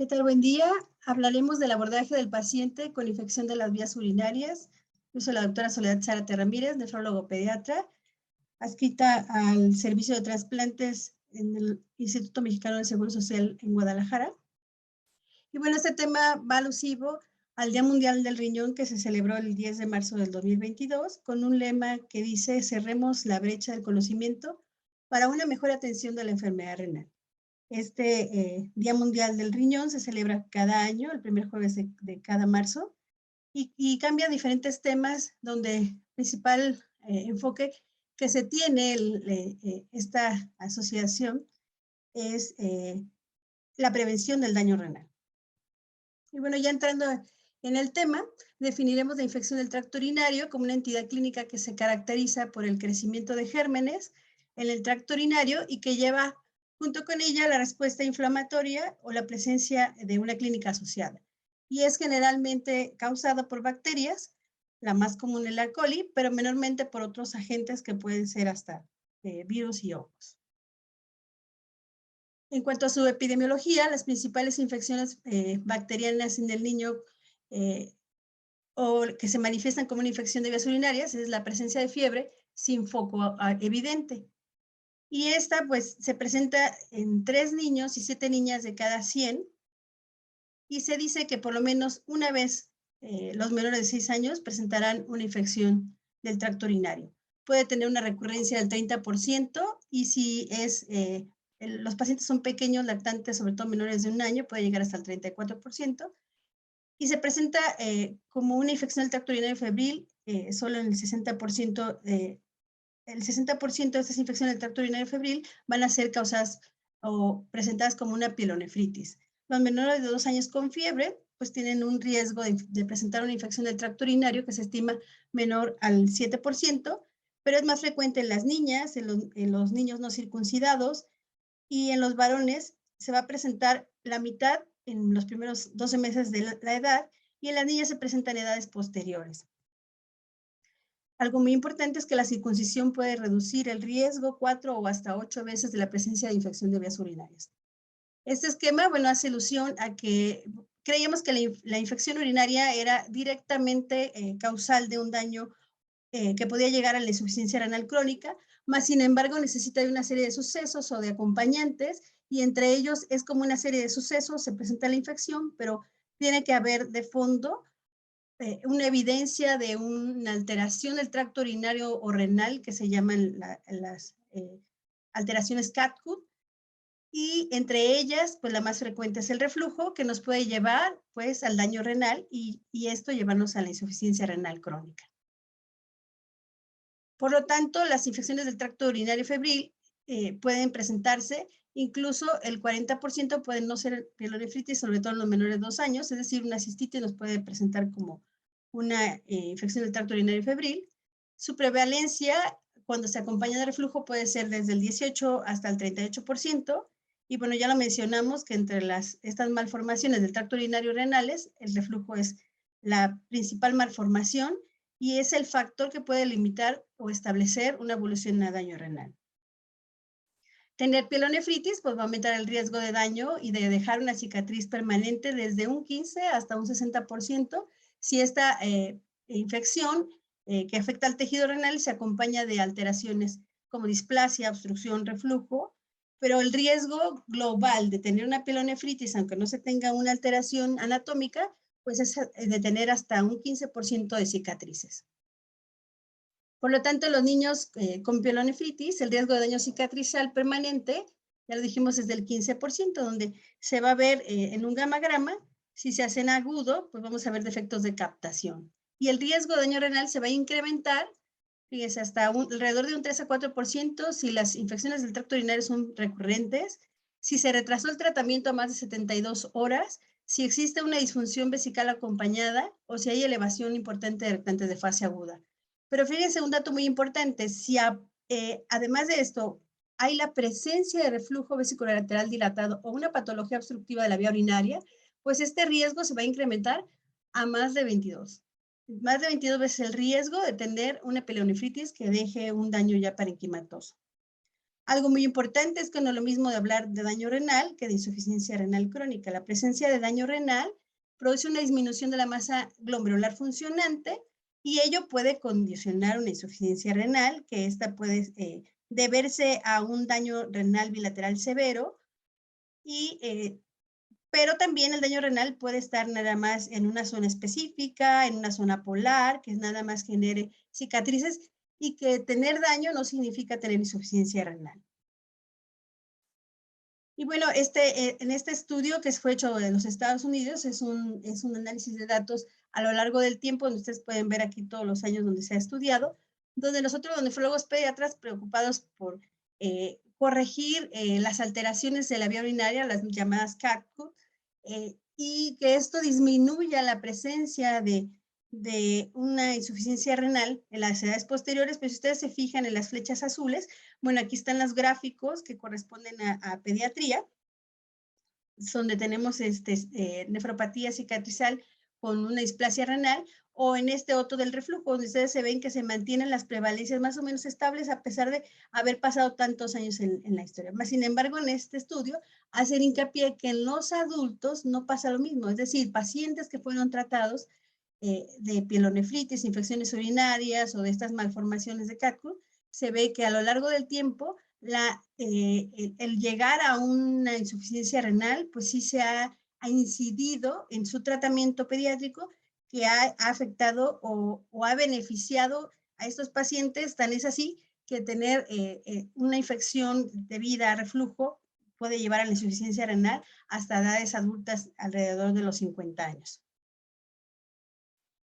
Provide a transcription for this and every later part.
¿Qué tal? Buen día. Hablaremos del abordaje del paciente con infección de las vías urinarias. Yo soy la doctora Soledad Zárate Ramírez, nefrólogo pediatra, adscrita al servicio de trasplantes en el Instituto Mexicano del Seguro Social en Guadalajara. Y bueno, este tema va alusivo al Día Mundial del Riñón que se celebró el 10 de marzo del 2022 con un lema que dice: cerremos la brecha del conocimiento para una mejor atención de la enfermedad renal. Este Día Mundial del Riñón se celebra cada año, el primer jueves de cada marzo, y cambia diferentes temas donde el principal enfoque que se tiene esta asociación es la prevención del daño renal. Y bueno, ya entrando en el tema, definiremos la infección del tracto urinario como una entidad clínica que se caracteriza por el crecimiento de gérmenes en el tracto urinario y que lleva junto con ella la respuesta inflamatoria o la presencia de una clínica asociada. Y es generalmente causada por bacterias, la más común es la E. coli, pero menormente por otros agentes que pueden ser hasta virus y hongos. En cuanto a su epidemiología, las principales infecciones bacterianas en el niño o que se manifiestan como una infección de vías urinarias es la presencia de fiebre sin foco evidente. Y esta pues se presenta en 3 niños y 7 niñas de cada 100 y se dice que por lo menos una vez los menores de 6 años presentarán una infección del tracto urinario. Puede tener una recurrencia del 30% y si los pacientes son pequeños, lactantes, sobre todo menores de 1 año, puede llegar hasta el 34%. Y se presenta como una infección del tracto urinario febril solo en el 60%. El 60% de estas infecciones del tracto urinario febril van a ser causadas o presentadas como una pielonefritis. Los menores de 2 años con fiebre pues tienen un riesgo de presentar una infección del tracto urinario que se estima menor al 7%, pero es más frecuente en las niñas, en los niños no circuncidados, y en los varones se va a presentar la mitad en los primeros 12 meses de la edad, y en las niñas se presentan edades posteriores. Algo muy importante es que la circuncisión puede reducir el riesgo 4 o hasta 8 veces de la presencia de infección de vías urinarias. Este esquema, bueno, hace alusión a que creíamos que la infección urinaria era directamente causal de un daño que podía llegar a la insuficiencia renal crónica, más sin embargo necesita de una serie de sucesos o de acompañantes, y entre ellos es como una serie de sucesos, se presenta la infección, pero tiene que haber de fondo una evidencia de una alteración del tracto urinario o renal que se llaman las alteraciones CATCUT, y entre ellas, pues la más frecuente es el reflujo, que nos puede llevar pues al daño renal y esto llevarnos a la insuficiencia renal crónica. Por lo tanto, las infecciones del tracto urinario febril pueden presentarse, incluso el 40% pueden no ser pielonefritis, sobre todo en los menores de 2 años, es decir, una cistitis nos puede presentar como una infección del tracto urinario febril. Su prevalencia, cuando se acompaña de reflujo, puede ser desde el 18 hasta el 38%, y bueno, ya lo mencionamos que entre estas malformaciones del tracto urinario renales, el reflujo es la principal malformación, y es el factor que puede limitar o establecer una evolución a daño renal. Tener pielonefritis pues va a aumentar el riesgo de daño y de dejar una cicatriz permanente desde un 15 hasta un 60% si esta infección que afecta al tejido renal se acompaña de alteraciones como displasia, obstrucción, reflujo, pero el riesgo global de tener una pielonefritis, aunque no se tenga una alteración anatómica, pues es de tener hasta un 15% de cicatrices. Por lo tanto, los niños con pielonefritis, el riesgo de daño cicatrizal permanente, ya lo dijimos, es del 15%, donde se va a ver en un gamagrama, si se hace en agudo, pues vamos a ver defectos de captación. Y el riesgo de daño renal se va a incrementar, fíjense, hasta alrededor de un 3 a 4% si las infecciones del tracto urinario son recurrentes, si se retrasó el tratamiento a más de 72 horas, si existe una disfunción vesical acompañada o si hay elevación importante de reactantes de fase aguda. Pero fíjense un dato muy importante, si además de esto hay la presencia de reflujo vesicolateral dilatado o una patología obstructiva de la vía urinaria, pues este riesgo se va a incrementar a más de 22. Más de 22 veces el riesgo de tener una pielonefritis que deje un daño ya parenquimatoso. Algo muy importante es que no es lo mismo de hablar de daño renal que de insuficiencia renal crónica. La presencia de daño renal produce una disminución de la masa glomerular funcionante y ello puede condicionar una insuficiencia renal, que esta puede deberse a un daño renal bilateral severo, pero también el daño renal puede estar nada más en una zona específica, en una zona polar, que nada más genere cicatrices, y que tener daño no significa tener insuficiencia renal. Y bueno, en este estudio que fue hecho en los Estados Unidos, es un análisis de datos a lo largo del tiempo, donde ustedes pueden ver aquí todos los años donde se ha estudiado, donde nosotros, los nefrólogos pediatras, preocupados por corregir las alteraciones de la vía urinaria, las llamadas CACU, y que esto disminuya la presencia de una insuficiencia renal en las edades posteriores, pero si ustedes se fijan en las flechas azules, bueno, aquí están los gráficos que corresponden a pediatría, donde tenemos nefropatía cicatrizal con una displasia renal, o en este otro del reflujo, donde ustedes se ven que se mantienen las prevalencias más o menos estables a pesar de haber pasado tantos años en la historia. Sin embargo, en este estudio, hacen hincapié que en los adultos no pasa lo mismo, es decir, pacientes que fueron tratados de pielonefritis, infecciones urinarias o de estas malformaciones de CACU, se ve que a lo largo del tiempo el llegar a una insuficiencia renal, pues sí se ha incidido en su tratamiento pediátrico, que ha afectado o ha beneficiado a estos pacientes. Tan es así que tener una infección debida a reflujo puede llevar a la insuficiencia renal hasta edades adultas alrededor de los 50 años.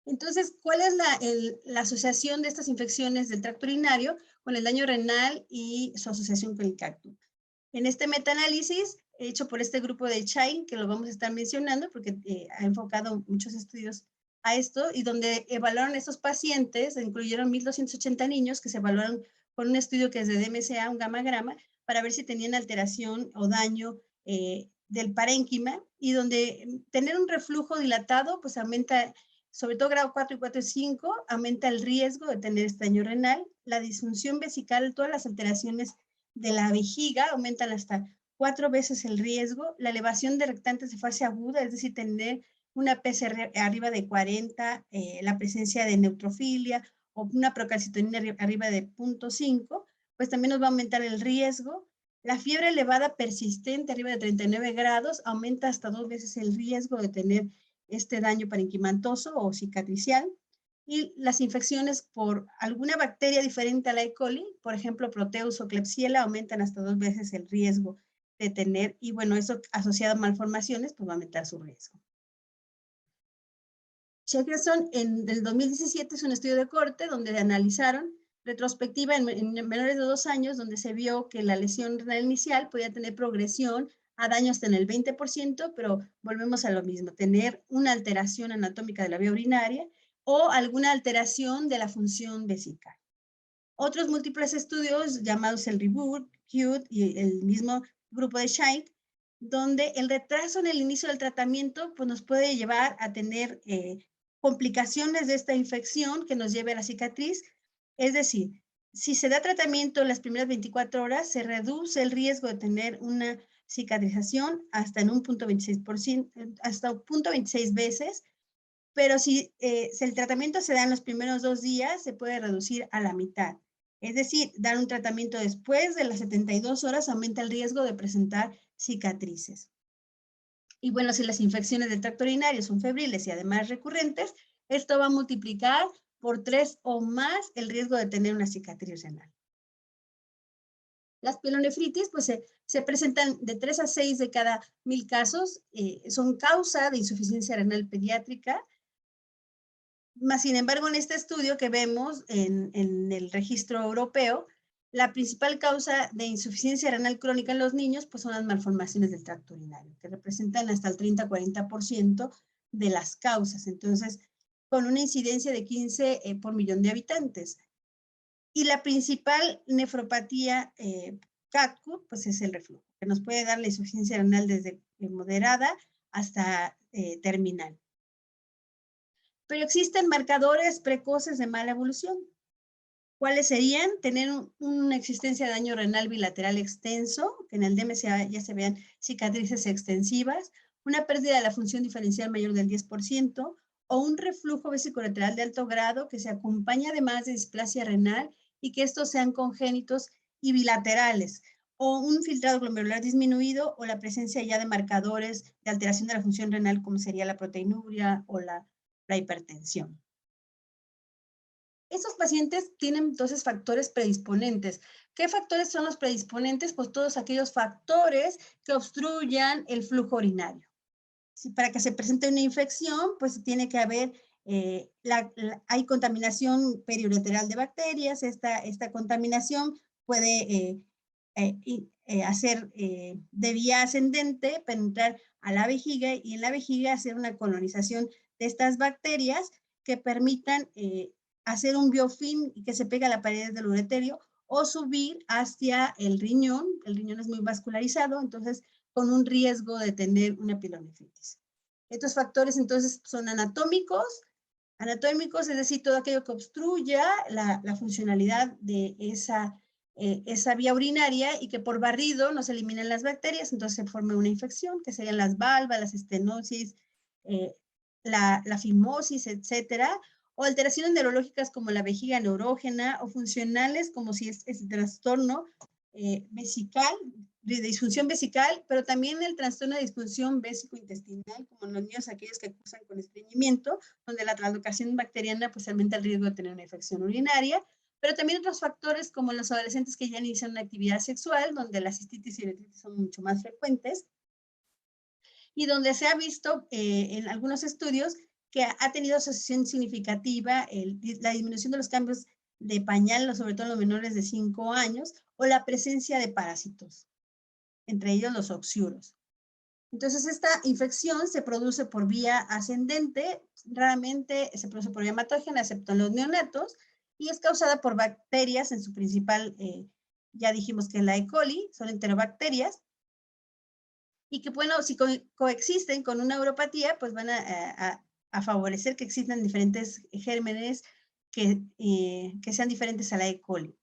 Entonces, ¿cuál es la asociación de estas infecciones del tracto urinario con el daño renal y su asociación con el CACTU? En este metaanálisis hecho por este grupo de Chain, que lo vamos a estar mencionando porque ha enfocado muchos estudios a esto, y donde evaluaron a estos pacientes, incluyeron 1,280 niños que se evaluaron con un estudio que es de DMSA, un gammagrama, para ver si tenían alteración o daño del parénquima, y donde tener un reflujo dilatado pues aumenta, sobre todo grado 4 y 4 y 5, aumenta el riesgo de tener este daño renal, la disfunción vesical, todas las alteraciones de la vejiga aumentan hasta 4 veces el riesgo, la elevación de rectantes de fase aguda, es decir, tener una PCR arriba de 40, la presencia de neutrofilia o una procalcitonina arriba de 0.5, pues también nos va a aumentar el riesgo. La fiebre elevada persistente arriba de 39 grados aumenta hasta 2 veces el riesgo de tener este daño parenquimantoso o cicatricial. Y las infecciones por alguna bacteria diferente a la E. coli, por ejemplo, Proteus o Klebsiella, aumentan hasta 2 veces el riesgo de tener, y bueno, eso asociado a malformaciones, pues va a aumentar su riesgo. Jefferson, en el 2017, es un estudio de corte donde analizaron retrospectiva en menores de 2 años, donde se vio que la lesión renal inicial podía tener progresión a daño hasta en el 20%, pero volvemos a lo mismo, tener una alteración anatómica de la vía urinaria o alguna alteración de la función vesical. Otros múltiples estudios llamados el Reboot, CUTE y el mismo grupo de Shine, donde el retraso en el inicio del tratamiento pues, nos puede llevar a tener complicaciones de esta infección que nos lleve a la cicatriz. Es decir, si se da tratamiento en las primeras 24 horas, se reduce el riesgo de tener una cicatrización hasta en un 0.26%, hasta 0.26 veces, pero si el tratamiento se da en los primeros 2 días, se puede reducir a la mitad. Es decir, dar un tratamiento después de las 72 horas aumenta el riesgo de presentar cicatrices. Y bueno, si las infecciones del tracto urinario son febriles y además recurrentes, esto va a multiplicar por 3 o más el riesgo de tener una cicatriz renal. Las pielonefritis pues, se presentan de 3 a 6 de cada 1,000 casos, son causa de insuficiencia renal pediátrica. Sin embargo, en este estudio que vemos en el registro europeo, la principal causa de insuficiencia renal crónica en los niños pues, son las malformaciones del tracto urinario, que representan hasta el 30-40% de las causas. Entonces, con una incidencia de 15 por millón de habitantes. Y la principal nefropatía CACU pues, es el reflujo, que nos puede dar la insuficiencia renal desde moderada hasta terminal. Pero existen marcadores precoces de mala evolución. ¿Cuáles serían? Tener una existencia de daño renal bilateral extenso, que en el DMCA ya se vean cicatrices extensivas, una pérdida de la función diferencial mayor del 10%, o un reflujo vesicolateral de alto grado que se acompaña además de displasia renal y que estos sean congénitos y bilaterales, o un filtrado glomerular disminuido, o la presencia ya de marcadores de alteración de la función renal, como sería la proteinuria o la hipertensión. Estos pacientes tienen entonces factores predisponentes. ¿Qué factores son los predisponentes? Pues todos aquellos factores que obstruyan el flujo urinario. Si para que se presente una infección, pues tiene que haber, hay contaminación periureteral de bacterias. Esta contaminación puede hacer de vía ascendente, penetrar a la vejiga y en la vejiga hacer una colonización de estas bacterias que permitan hacer un biofilm y que se pegue a la pared del ureterio, o subir hacia el riñón es muy vascularizado, entonces con un riesgo de tener una pilonefritis. Estos factores entonces son anatómicos, es decir, todo aquello que obstruya la funcionalidad de esa vía urinaria y que por barrido no se eliminen las bacterias, entonces se forme una infección, que serían las valvas, las estenosis, la fimosis, etcétera, o alteraciones neurológicas como la vejiga neurógena, o funcionales como si es trastorno vesical, de disfunción vesical, pero también el trastorno de disfunción vésico-intestinal, como en los niños aquellos que cursan con estreñimiento, donde la translocación bacteriana pues aumenta el riesgo de tener una infección urinaria, pero también otros factores como los adolescentes que ya inician una actividad sexual, donde la cistitis y uretritis son mucho más frecuentes, y donde se ha visto en algunos estudios que ha tenido asociación significativa la disminución de los cambios de pañal, sobre todo en los menores de 5 años, o la presencia de parásitos, entre ellos los oxiuros. Entonces, esta infección se produce por vía ascendente, raramente se produce por vía patógena, excepto en los neonatos, y es causada por bacterias en su principal, ya dijimos que es la E. coli, son enterobacterias, y que, bueno, si coexisten con una uropatía, pues van a favorecer que existan diferentes gérmenes que sean diferentes a la E. coli.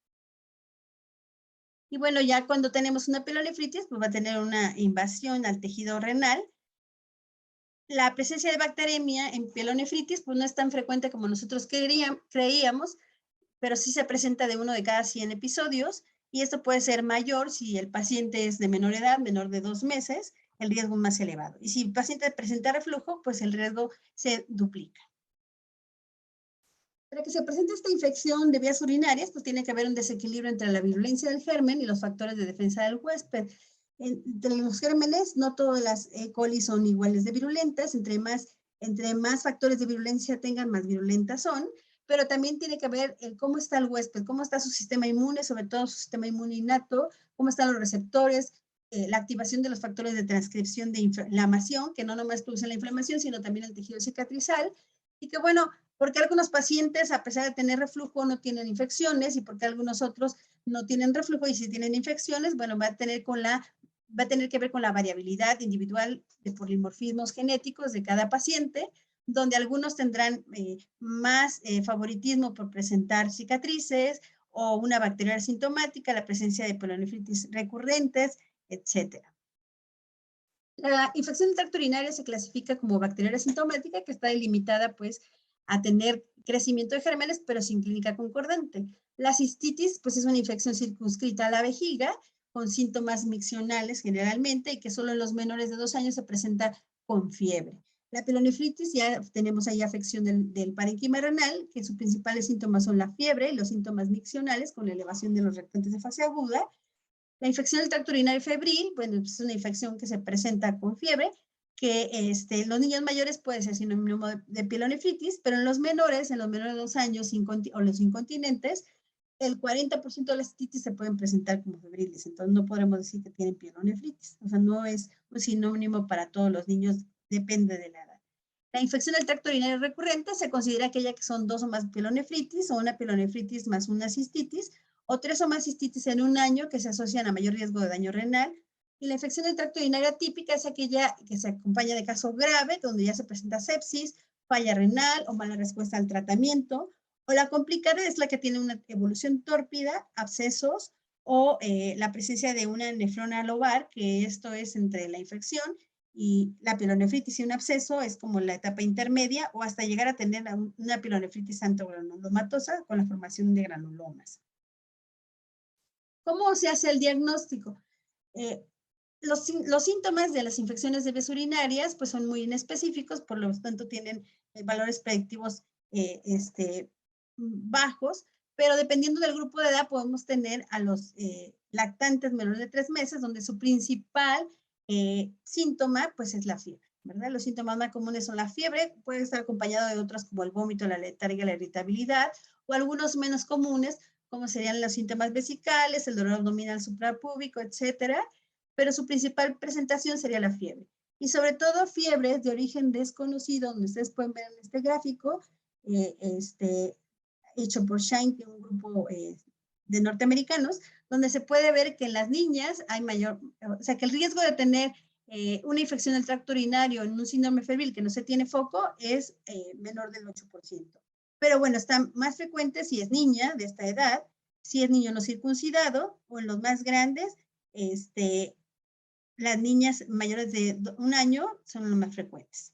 Y bueno, ya cuando tenemos una pielonefritis, pues va a tener una invasión al tejido renal. La presencia de bacteremia en pielonefritis, pues no es tan frecuente como nosotros creíamos, pero sí se presenta de 1 de cada 100 episodios, y esto puede ser mayor si el paciente es de menor edad, menor de 2 meses, el riesgo más elevado. Y si el paciente presenta reflujo, pues el riesgo se duplica. Para que se presente esta infección de vías urinarias, pues tiene que haber un desequilibrio entre la virulencia del germen y los factores de defensa del huésped. Entre los gérmenes, no todas las E. coli son iguales de virulentas, entre más factores de virulencia tengan, más virulentas son, pero también tiene que ver cómo está el huésped, cómo está su sistema inmune, sobre todo su sistema inmune innato, cómo están los receptores, la activación de los factores de transcripción de inflamación, que no nomás producen la inflamación, sino también el tejido cicatrizal, y que bueno, porque algunos pacientes, a pesar de tener reflujo, no tienen infecciones, y porque algunos otros no tienen reflujo y si tienen infecciones, bueno, va a tener que ver con la variabilidad individual de polimorfismos genéticos de cada paciente, donde algunos tendrán más favoritismo por presentar cicatrices o una bacteria asintomática, la presencia de pielonefritis recurrentes, etcétera. La infección del tracto urinario se clasifica como bacteriaria asintomática, que está delimitada pues a tener crecimiento de gérmenes, pero sin clínica concordante. La cistitis pues es una infección circunscrita a la vejiga, con síntomas miccionales generalmente, y que solo en los menores de 2 años se presenta con fiebre. La pielonefritis, ya tenemos ahí afección del parénquima renal, que sus principales síntomas son la fiebre y los síntomas miccionales con elevación de los reactantes de fase aguda. La infección del tracto urinario febril, bueno, es una infección que se presenta con fiebre, que en los niños mayores puede ser sinónimo de pielonefritis, pero en los menores de 2 años o los incontinentes, el 40% de las cistitis se pueden presentar como febriles, entonces no podremos decir que tienen pielonefritis, o sea, no es un sinónimo para todos los niños, depende de la edad. La infección del tracto urinario recurrente se considera aquella que son 2 o más pielonefritis, o una pielonefritis más una cistitis, o 3 o más cistitis en un año que se asocian a mayor riesgo de daño renal. Y la infección del tracto urinario típica es aquella que se acompaña de caso grave, donde ya se presenta sepsis, falla renal o mala respuesta al tratamiento, O la complicada es la que tiene una evolución tórpida, abscesos o la presencia de una nefrona lobar, que esto es entre la infección y la pielonefritis y un absceso, es como la etapa intermedia, o hasta llegar a tener una pielonefritis antogranulomatosa con la formación de granulomas. ¿Cómo se hace el diagnóstico? Los síntomas de las infecciones de vías urinarias pues son muy inespecíficos, por lo tanto tienen valores predictivos bajos, pero dependiendo del grupo de edad podemos tener a los lactantes menores de 3 meses, donde su principal síntoma pues es la fiebre, ¿verdad? Los síntomas más comunes son la fiebre, puede estar acompañado de otros como el vómito, la letargia, la irritabilidad, o algunos menos comunes, como serían los síntomas vesicales, el dolor abdominal suprapúbico, etcétera, pero su principal presentación sería la fiebre. Y sobre todo fiebres de origen desconocido, donde ustedes pueden ver en este gráfico, hecho por Shine, que es un grupo de norteamericanos, donde se puede ver que en las niñas hay mayor, o sea, que el riesgo de tener una infección del tracto urinario en un síndrome febril que no se tiene foco es menor del 8%. Pero bueno, está más frecuente si es niña de esta edad, si es niño no circuncidado, o en los más grandes, las niñas mayores de 1 año son los más frecuentes.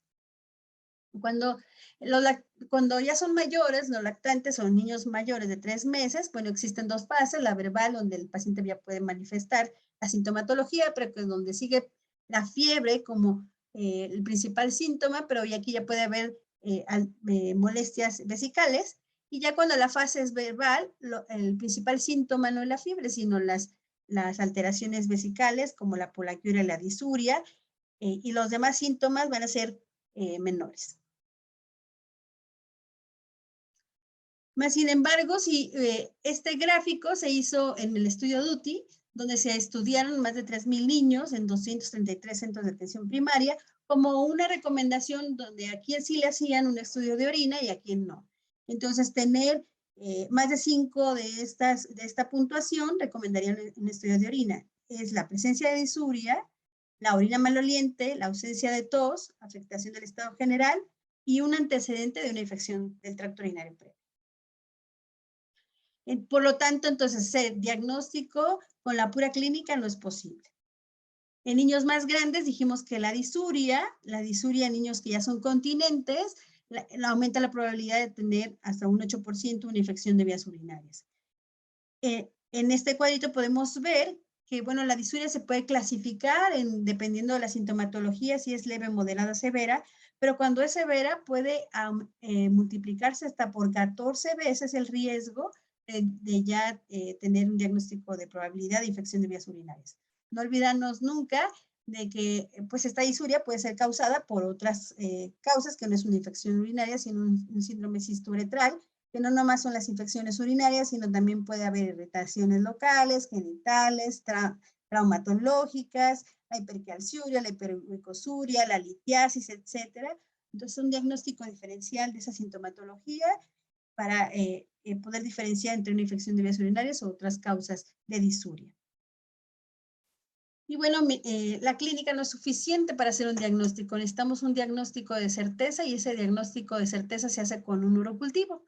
Cuando ya son mayores, los lactantes son niños mayores de 3 meses, bueno, existen 2 fases, la verbal, donde el paciente ya puede manifestar la sintomatología, pero que es donde sigue la fiebre como el principal síntoma, pero aquí ya puede haber molestias vesicales, y ya cuando la fase es verbal, el principal síntoma no es la fiebre, sino las alteraciones vesicales, como la polaquiuria y la disuria, y los demás síntomas van a ser menores. Más sin embargo, si este gráfico se hizo en el estudio DUTI, donde se estudiaron más de 3,000 niños en 233 centros de atención primaria, como una recomendación donde aquí sí le hacían un estudio de orina y aquí no. Entonces, tener más de 5 de esta puntuación recomendarían un estudio de orina. Es la presencia de disuria, la orina maloliente, la ausencia de tos, afectación del estado general y un antecedente de una infección del tracto urinario previo. Por lo tanto, entonces, el diagnóstico con la pura clínica no es posible. En niños más grandes dijimos que la disuria en niños que ya son continentes, aumenta la probabilidad de tener hasta un 8% una infección de vías urinarias. En este cuadrito podemos ver que, bueno, la disuria se puede clasificar dependiendo de la sintomatología, si es leve, moderada, severa, pero cuando es severa puede multiplicarse hasta por 14 veces el riesgo de ya tener un diagnóstico de probabilidad de infección de vías urinarias. No olvidarnos nunca de que pues esta disuria puede ser causada por otras causas, que no es una infección urinaria, sino un síndrome cisto-uretral, que no nomás son las infecciones urinarias, sino también puede haber irritaciones locales, genitales, traumatológicas, la hipercalciuria, la hiperuricosuria, la litiasis, etcétera. Entonces, un diagnóstico diferencial de esa sintomatología para poder diferenciar entre una infección de vías urinarias o otras causas de disuria. Y bueno, la clínica no es suficiente para hacer un diagnóstico. Necesitamos un diagnóstico de certeza, y ese diagnóstico de certeza se hace con un urocultivo.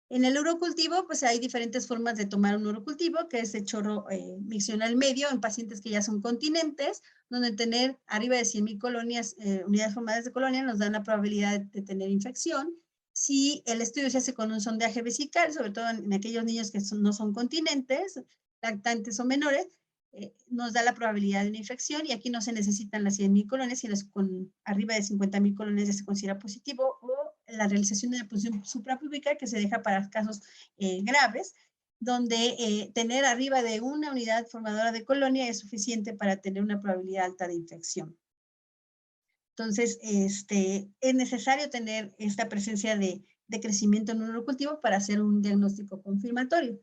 En el urocultivo, pues hay diferentes formas de tomar un urocultivo, que es de chorro miccional medio en pacientes que ya son continentes, donde tener arriba de 100,000 colonias, unidades formadas de colonia, nos da una probabilidad de tener infección. Si el estudio se hace con un sondaje vesical, sobre todo en aquellos niños que no son continentes, lactantes o menores, nos da la probabilidad de una infección, y aquí no se necesitan las 100,000 colonias, sino con arriba de 50,000 colonias ya se considera positivo, o la realización de la punción suprapúbica, que se deja para casos graves, donde tener arriba de una unidad formadora de colonia es suficiente para tener una probabilidad alta de infección. Entonces, es necesario tener esta presencia de crecimiento en un urocultivo para hacer un diagnóstico confirmatorio.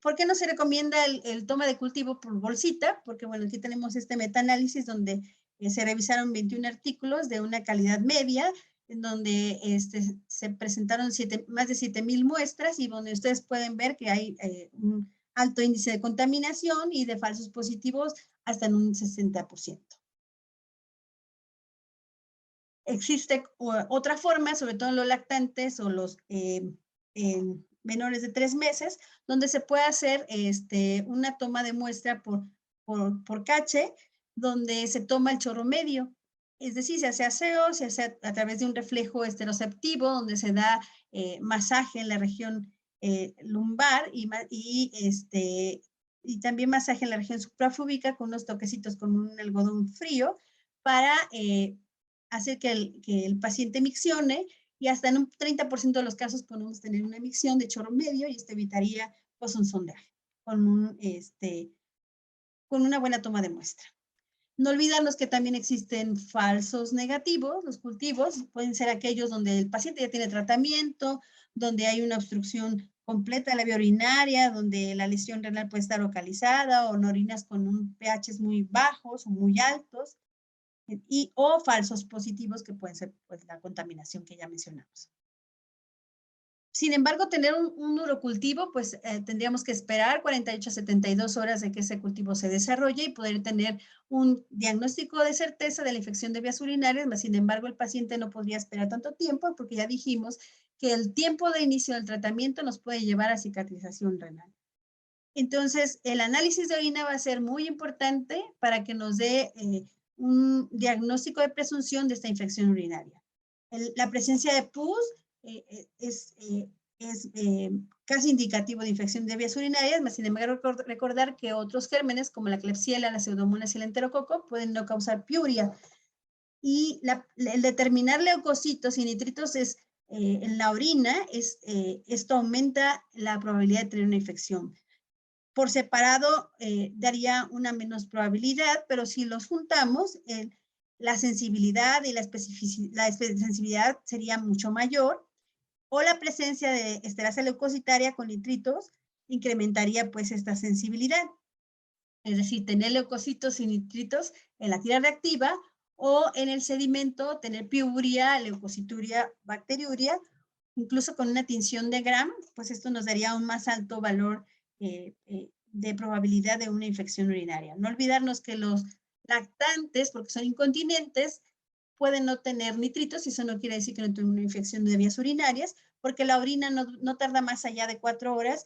¿Por qué no se recomienda el toma de cultivo por bolsita? Porque, bueno, aquí tenemos este metaanálisis donde se revisaron 21 artículos de una calidad media, en donde se presentaron más de 7,000 muestras, y donde ustedes pueden ver que hay un alto índice de contaminación y de falsos positivos hasta en un 60%. Existe otra forma, sobre todo en los lactantes o los en menores de 3 meses, donde se puede hacer una toma de muestra por cache, donde se toma el chorro medio. Es decir, se hace aseo, se hace a través de un reflejo esteroceptivo, donde se da masaje en la región lumbar y también masaje en la región suprafúbica con unos toquecitos con un algodón frío para hacer que el paciente miccione, y hasta en un 30% de los casos podemos tener una micción de chorro medio, y esto evitaría pues un sondaje con una buena toma de muestra. No olvidarnos que también existen falsos negativos. Los cultivos pueden ser aquellos donde el paciente ya tiene tratamiento, donde hay una obstrucción completa de la vía urinaria, donde la lesión renal puede estar localizada, o en orinas con un pH muy bajos o muy altos, o falsos positivos que pueden ser pues, la contaminación que ya mencionamos. Sin embargo, tener un urocultivo, pues tendríamos que esperar 48 a 72 horas de que ese cultivo se desarrolle y poder tener un diagnóstico de certeza de la infección de vías urinarias. Sin embargo, el paciente no podría esperar tanto tiempo, porque ya dijimos que el tiempo de inicio del tratamiento nos puede llevar a cicatrización renal. Entonces, el análisis de orina va a ser muy importante para que nos dé un diagnóstico de presunción de esta infección urinaria. La presencia de pus es casi indicativo de infección de vías urinarias, sin embargo, recordar que otros gérmenes como la Klebsiella, la Pseudomonas y el enterococo pueden no causar piuria. Y el determinar leucocitos y nitritos en la orina, esto aumenta la probabilidad de tener una infección. Por separado daría una menos probabilidad, pero si los juntamos, la sensibilidad y la sensibilidad sería mucho mayor, o la presencia de esterasa leucocitaria con nitritos incrementaría pues esta sensibilidad. Es decir, tener leucocitos y nitritos en la tira reactiva, o en el sedimento tener piuria, leucocituria, bacteriuria, incluso con una tinción de Gram, pues esto nos daría un más alto valor de probabilidad de una infección urinaria. No olvidarnos que los lactantes, porque son incontinentes, pueden no tener nitritos, y eso no quiere decir que no tengan una infección de vías urinarias, porque la orina no tarda más allá de 4 horas,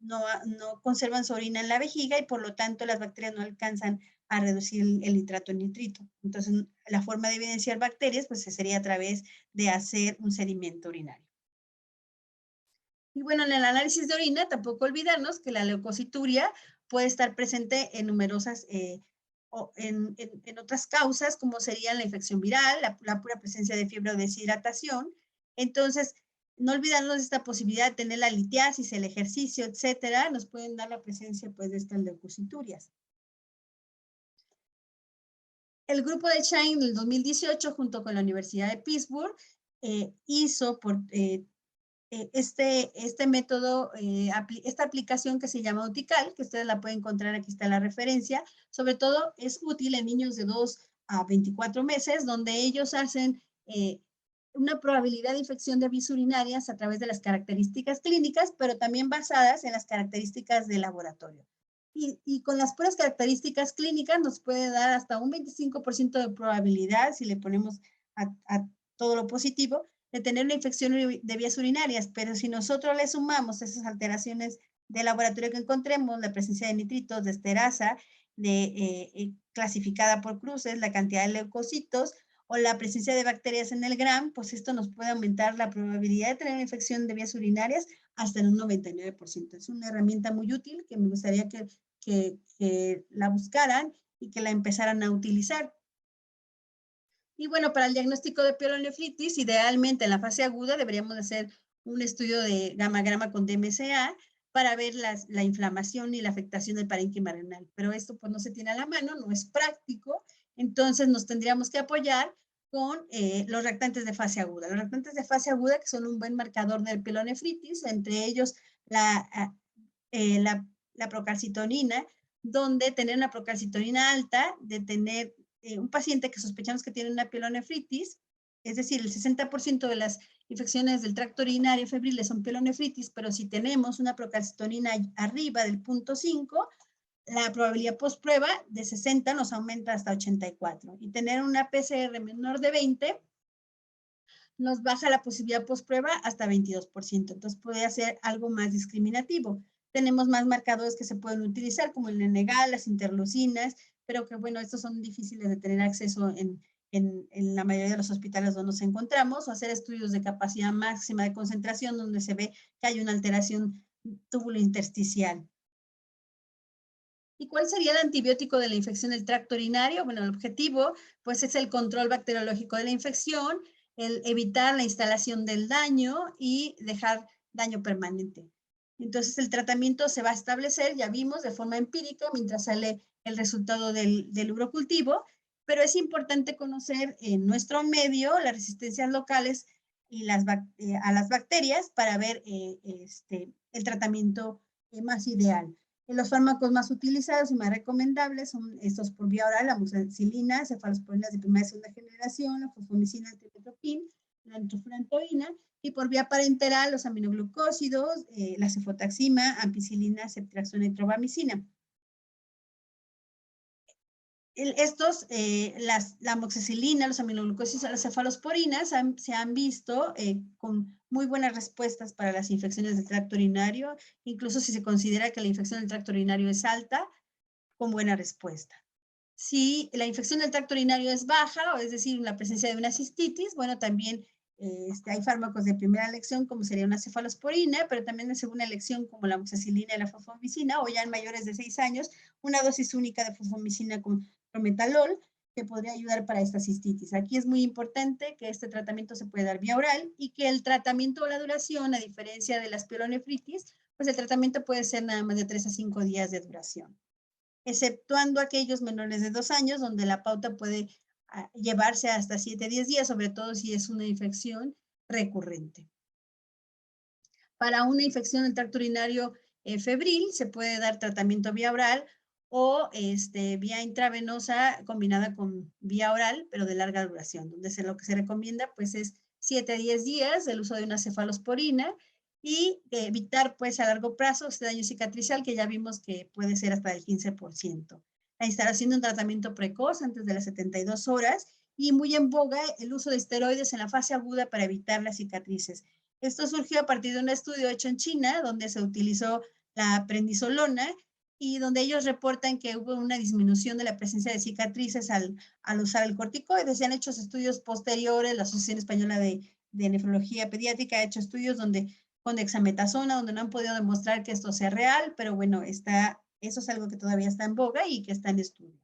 no conservan su orina en la vejiga, y por lo tanto las bacterias no alcanzan a reducir el nitrato en nitrito. Entonces, la forma de evidenciar bacterias pues sería a través de hacer un sedimento urinario. Y bueno, en el análisis de orina, tampoco olvidarnos que la leucocituria puede estar presente en numerosas, en otras causas, como serían la infección viral, la pura presencia de fiebre o deshidratación. Entonces, no olvidarnos de esta posibilidad de tener la litiasis, el ejercicio, etcétera, nos pueden dar la presencia pues de estas leucociturias. El grupo de Shine en el 2018, junto con la Universidad de Pittsburgh, hizo este método, esta aplicación que se llama Utical, que ustedes la pueden encontrar, aquí está la referencia. Sobre todo es útil en niños de 2 a 24 meses, donde ellos hacen una probabilidad de infección de vías urinarias a través de las características clínicas, pero también basadas en las características de laboratorio. Y con las puras características clínicas nos puede dar hasta un 25% de probabilidad, si le ponemos a todo lo positivo, de tener una infección de vías urinarias. Pero si nosotros le sumamos esas alteraciones de laboratorio que encontremos, la presencia de nitritos, de esterasa, clasificada por cruces, la cantidad de leucocitos, o la presencia de bacterias en el Gram, pues esto nos puede aumentar la probabilidad de tener una infección de vías urinarias hasta en un 99%. Es una herramienta muy útil que me gustaría que la buscaran y que la empezaran a utilizar. Y bueno, para el diagnóstico de pielonefritis, idealmente en la fase aguda deberíamos hacer un estudio de gamma-grama con DMSA para ver la inflamación y la afectación del parénquima renal. Pero esto pues no se tiene a la mano, no es práctico, entonces nos tendríamos que apoyar con los reactantes de fase aguda. Los reactantes de fase aguda, que son un buen marcador del pielonefritis, entre ellos la procalcitonina, donde tener una procalcitonina alta, de tener un paciente que sospechamos que tiene una pielonefritis, es decir, el 60% de las infecciones del tracto urinario febriles son pielonefritis, pero si tenemos una procalcitonina arriba del 0.5, la probabilidad postprueba de 60 nos aumenta hasta 84. Y tener una PCR menor de 20 nos baja la posibilidad post-prueba hasta 22%. Entonces, podría ser algo más discriminativo. Tenemos más marcadores que se pueden utilizar, como el Nenegal, las interleucinas, pero que, bueno, estos son difíciles de tener acceso en la mayoría de los hospitales donde nos encontramos, o hacer estudios de capacidad máxima de concentración, donde se ve que hay una alteración túbulo-intersticial. ¿Y cuál sería el antibiótico de la infección del tracto urinario? Bueno, el objetivo, pues, es el control bacteriológico de la infección, el evitar la instalación del daño y dejar daño permanente. Entonces, el tratamiento se va a establecer, ya vimos, de forma empírica, mientras sale el resultado del urocultivo, pero es importante conocer en nuestro medio las resistencias locales y a las bacterias para ver el tratamiento más ideal. Los fármacos más utilizados y más recomendables son estos por vía oral, la amoxicilina, cefalosporinas de primera y segunda generación, la fosfomicina, el trimethoprim, la nitrofurantoína, y por vía parenteral los aminoglucósidos, la cefotaxima, ampicilina, ceftriaxona y trovamicina. La amoxicilina, los aminoglucósidos, las cefalosporinas se han visto con muy buenas respuestas para las infecciones del tracto urinario, incluso si se considera que la infección del tracto urinario es alta, con buena respuesta. Si la infección del tracto urinario es baja, o es decir, la presencia de una cistitis, bueno, también hay fármacos de primera elección, como sería una cefalosporina, pero también de segunda elección, como la amoxicilina y la fosfomicina, o ya en mayores de 6 años, una dosis única de fosfomicina con prometalol, que podría ayudar para esta cistitis. Aquí es muy importante que este tratamiento se puede dar vía oral y que el tratamiento o la duración, a diferencia de las pielonefritis, pues el tratamiento puede ser nada más de 3 a 5 días de duración, exceptuando aquellos menores de 2 años, donde la pauta puede llevarse hasta 7 a 10 días, sobre todo si es una infección recurrente. Para una infección del tracto urinario febril, se puede dar tratamiento vía oral o vía intravenosa combinada con vía oral, pero de larga duración, donde lo que se recomienda pues es 7 a 10 días el uso de una cefalosporina y evitar pues a largo plazo este daño cicatricial que ya vimos que puede ser hasta del 15%. La instalación de un tratamiento precoz antes de las 72 horas y muy en boga el uso de esteroides en la fase aguda para evitar las cicatrices. Esto surgió a partir de un estudio hecho en China, donde se utilizó la prednisolona y donde ellos reportan que hubo una disminución de la presencia de cicatrices al usar el corticoide. Se han hecho estudios posteriores, la Asociación Española de Nefrología Pediátrica ha hecho estudios con dexametasona, donde no han podido demostrar que esto sea real, pero bueno, eso es algo que todavía está en boga y que está en estudio.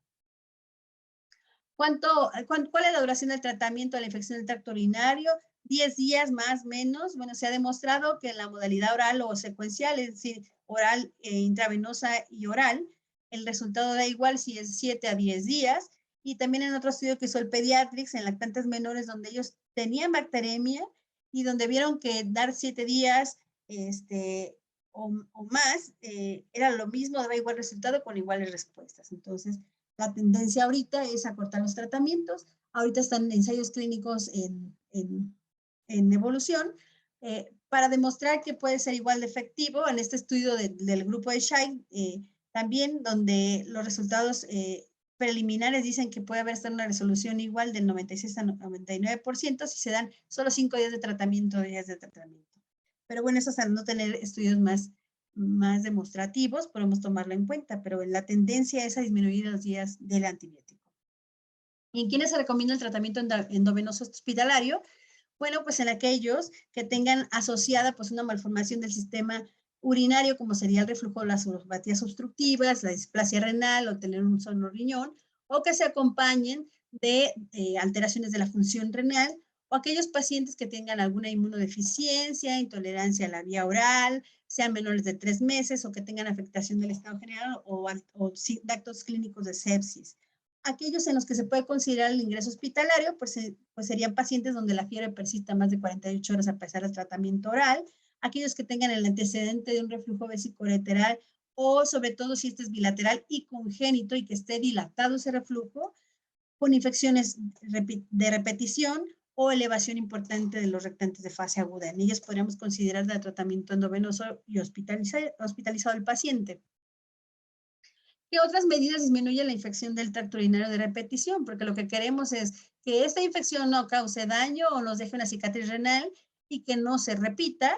¿Cuál es la duración del tratamiento de la infección del tracto urinario? 10 días más, menos. Bueno, se ha demostrado que en la modalidad oral o secuencial, es decir, oral, intravenosa y oral, el resultado da igual si es 7 a 10 días. Y también en otro estudio que hizo el Pediatrics en lactantes menores, donde ellos tenían bacteremia y donde vieron que dar 7 días o más era lo mismo, daba igual resultado con iguales respuestas. Entonces, la tendencia ahorita es acortar los tratamientos. Ahorita están ensayos clínicos en evolución para demostrar que puede ser igual de efectivo. En este estudio del grupo de Shai, también donde los resultados preliminares dicen que puede haber hasta una resolución igual del 96 a 99% si se dan solo 5 días de tratamiento, Pero bueno, eso es al no tener estudios más demostrativos, podemos tomarlo en cuenta, pero la tendencia es a disminuir los días del antibiótico. ¿Y en quiénes se recomienda el tratamiento endovenoso hospitalario? Bueno, pues en aquellos que tengan asociada pues una malformación del sistema urinario, como sería el reflujo de las uropatías obstructivas, la displasia renal o tener un solo riñón, o que se acompañen de alteraciones de la función renal, o aquellos pacientes que tengan alguna inmunodeficiencia, intolerancia a la vía oral, sean menores de 3 meses o que tengan afectación del estado general o datos clínicos de sepsis. Aquellos en los que se puede considerar el ingreso hospitalario, pues serían pacientes donde la fiebre persista más de 48 horas a pesar del tratamiento oral, aquellos que tengan el antecedente de un reflujo vesicoureteral o sobre todo si este es bilateral y congénito y que esté dilatado ese reflujo, con infecciones de repetición o elevación importante de los rectantes de fase aguda. En ellas podríamos considerar el tratamiento endovenoso y hospitalizado al paciente. ¿Qué otras medidas disminuyen la infección del tracto urinario de repetición? Porque lo que queremos es que esta infección no cause daño o nos deje una cicatriz renal y que no se repita.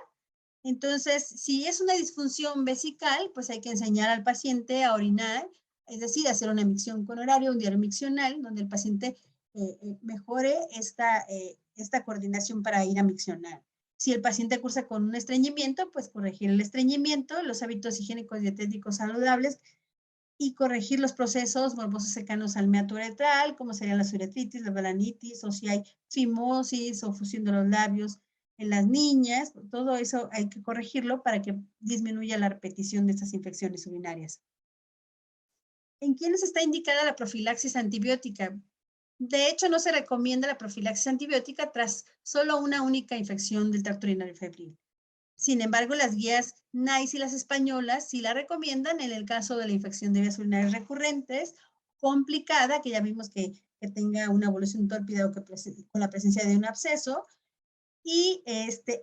Entonces, si es una disfunción vesical, pues hay que enseñar al paciente a orinar, es decir, hacer una micción con horario, un diario miccional, donde el paciente mejore esta coordinación para ir a miccionar. Si el paciente cursa con un estreñimiento, pues corregir el estreñimiento, los hábitos higiénicos dietéticos saludables y corregir los procesos morbosos cercanos al meato uretral, como serían la uretritis, la balanitis, o si hay fimosis o fusión de los labios en las niñas. Todo eso hay que corregirlo para que disminuya la repetición de estas infecciones urinarias. ¿En quiénes está indicada la profilaxis antibiótica? De hecho, no se recomienda la profilaxis antibiótica tras solo una única infección del tracto urinario febril. Sin embargo, las guías NICE y las españolas sí la recomiendan en el caso de la infección de vías urinarias recurrentes, complicada, que ya vimos que tenga una evolución tórpida o que con la presencia de un absceso, y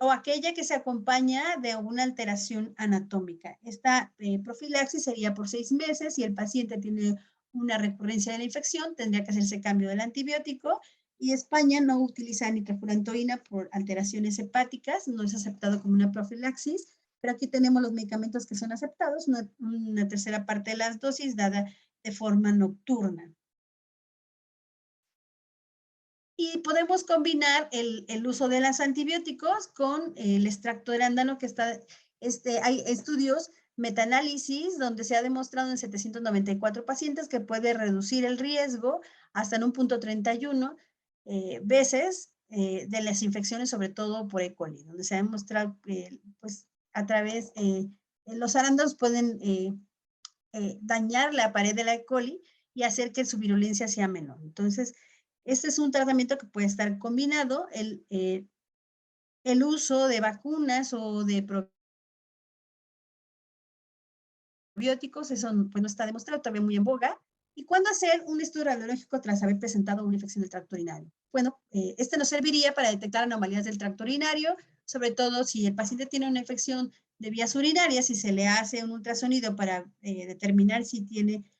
o aquella que se acompaña de una alteración anatómica. Esta profilaxis sería por 6 meses. Si el paciente tiene una recurrencia de la infección, tendría que hacerse cambio del antibiótico. Y España no utiliza nitrofurantoína por alteraciones hepáticas, no es aceptado como una profilaxis, pero aquí tenemos los medicamentos que son aceptados, una tercera parte de las dosis dada de forma nocturna. Y podemos combinar el uso de los antibióticos con el extracto de arándano que está, hay estudios, metaanálisis, donde se ha demostrado en 794 pacientes que puede reducir el riesgo hasta en un punto 31 veces de las infecciones, sobre todo por E. coli, donde se ha demostrado pues a través, los arándanos pueden dañar la pared de la E. coli y hacer que su virulencia sea menor. Entonces, este es un tratamiento que puede estar combinado, el uso de vacunas o de probióticos, eso pues no está demostrado, todavía muy en boga. ¿Y cuándo hacer un estudio radiológico tras haber presentado una infección del tracto urinario? Bueno, este nos serviría para detectar anomalías del tracto urinario, sobre todo si el paciente tiene una infección de vías urinarias y se le hace un ultrasonido para determinar si tiene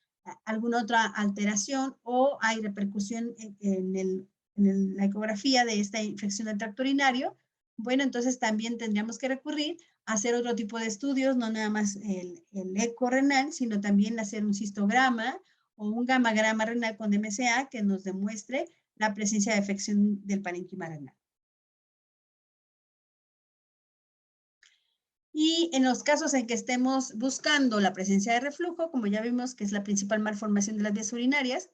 alguna otra alteración o hay repercusión en la ecografía de esta infección del tracto urinario. Bueno, entonces también tendríamos que recurrir a hacer otro tipo de estudios, no nada más el eco renal, sino también hacer un cistograma o un gamagrama renal con DMCA que nos demuestre la presencia de afección del parénquima renal. Y en los casos en que estemos buscando la presencia de reflujo, como ya vimos que es la principal malformación de las vías urinarias,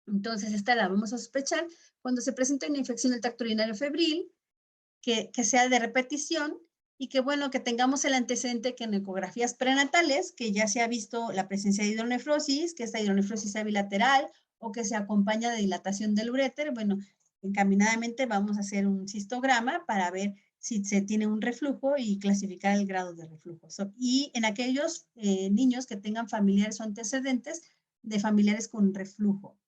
entonces esta la vamos a sospechar cuando se presenta una infección del tracto urinario febril, que sea de repetición y que bueno, que tengamos el antecedente que en ecografías prenatales, que ya se ha visto la presencia de hidronefrosis, que esta hidronefrosis sea bilateral o que se acompaña de dilatación del uréter, bueno, encaminadamente vamos a hacer un cistograma para ver si se tiene un reflujo y clasificar el grado de reflujo. Y en aquellos niños que tengan familiares o antecedentes de familiares con reflujo.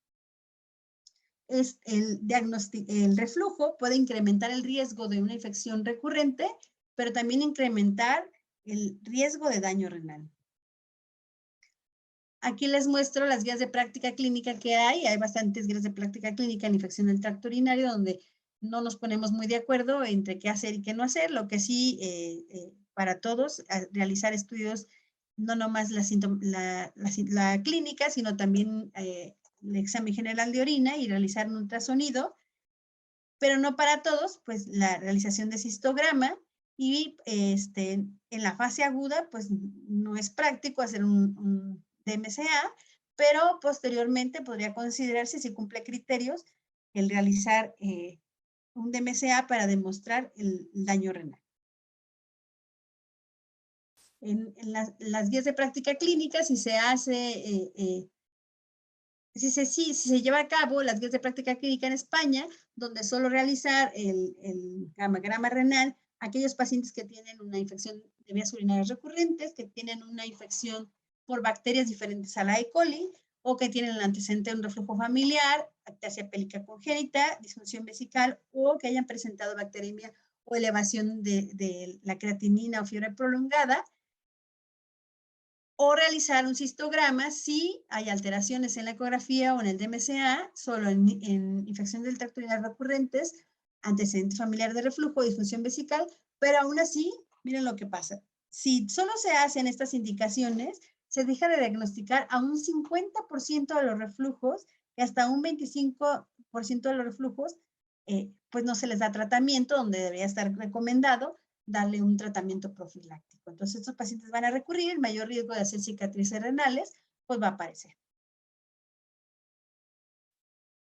El reflujo puede incrementar el riesgo de una infección recurrente, pero también incrementar el riesgo de daño renal. Aquí les muestro las guías de práctica clínica que hay. Hay bastantes guías de práctica clínica en infección del tracto urinario donde no nos ponemos muy de acuerdo entre qué hacer y qué no hacer. Lo que sí, para todos, realizar estudios, no nomás la clínica, sino también el examen general de orina y realizar un ultrasonido, pero no para todos, pues la realización de cistograma y en la fase aguda, pues no es práctico hacer un DMCA, pero posteriormente podría considerarse, si cumple criterios, el realizar un DMCA para demostrar el daño renal. En las guías de práctica clínica, si se hace si se lleva a cabo las guías de práctica clínica en España, donde solo realizar el gamagrama renal, aquellos pacientes que tienen una infección de vías urinarias recurrentes, que tienen una infección por bacterias diferentes a la E. coli, o que tienen el antecedente de un reflujo familiar, ataxia pélica congénita, disfunción vesical, o que hayan presentado bacteremia o elevación de la creatinina o fiebre prolongada, o realizar un cistograma si hay alteraciones en la ecografía o en el DMCA, solo en infección del tracto urinario recurrentes, antecedente familiar de reflujo, disfunción vesical, pero aún así, miren lo que pasa. Si solo se hacen estas indicaciones, se deja de diagnosticar a un 50% de los reflujos y hasta un 25% de los reflujos, pues no se les da tratamiento, donde debería estar recomendado darle un tratamiento profiláctico. Entonces, estos pacientes van a recurrir, el mayor riesgo de hacer cicatrices renales, pues va a aparecer.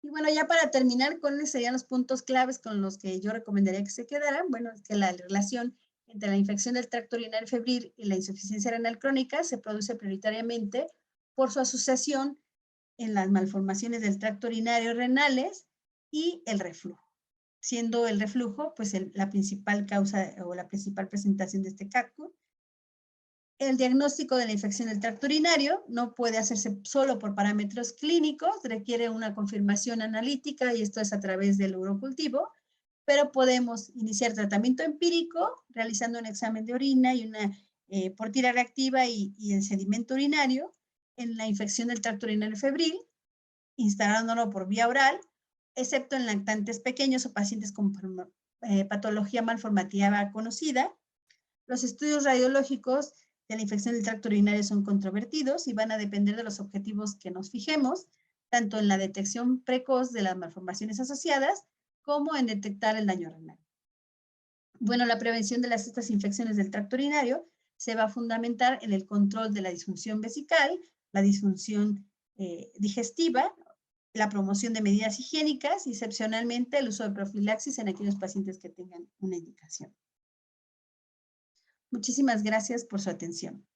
Y bueno, ya para terminar, ¿cuáles serían los puntos claves con los que yo recomendaría que se quedaran? Bueno, es que la relación entre la infección del tracto urinario febril y la insuficiencia renal crónica se produce prioritariamente por su asociación en las malformaciones del tracto urinario renales y el reflujo, siendo el reflujo pues la principal causa o la principal presentación de este CACU. El diagnóstico de la infección del tracto urinario no puede hacerse solo por parámetros clínicos, requiere una confirmación analítica y esto es a través del urocultivo, pero podemos iniciar tratamiento empírico realizando un examen de orina y una por tira reactiva y el sedimento urinario en la infección del tracto urinario febril, instalándolo por vía oral, excepto en lactantes pequeños o pacientes con patología malformativa conocida. Los estudios radiológicos de la infección del tracto urinario son controvertidos y van a depender de los objetivos que nos fijemos, tanto en la detección precoz de las malformaciones asociadas como en detectar el daño renal. Bueno, la prevención de estas infecciones del tracto urinario se va a fundamentar en el control de la disfunción vesical, la disfunción digestiva, la promoción de medidas higiénicas y excepcionalmente el uso de profilaxis en aquellos pacientes que tengan una indicación. Muchísimas gracias por su atención.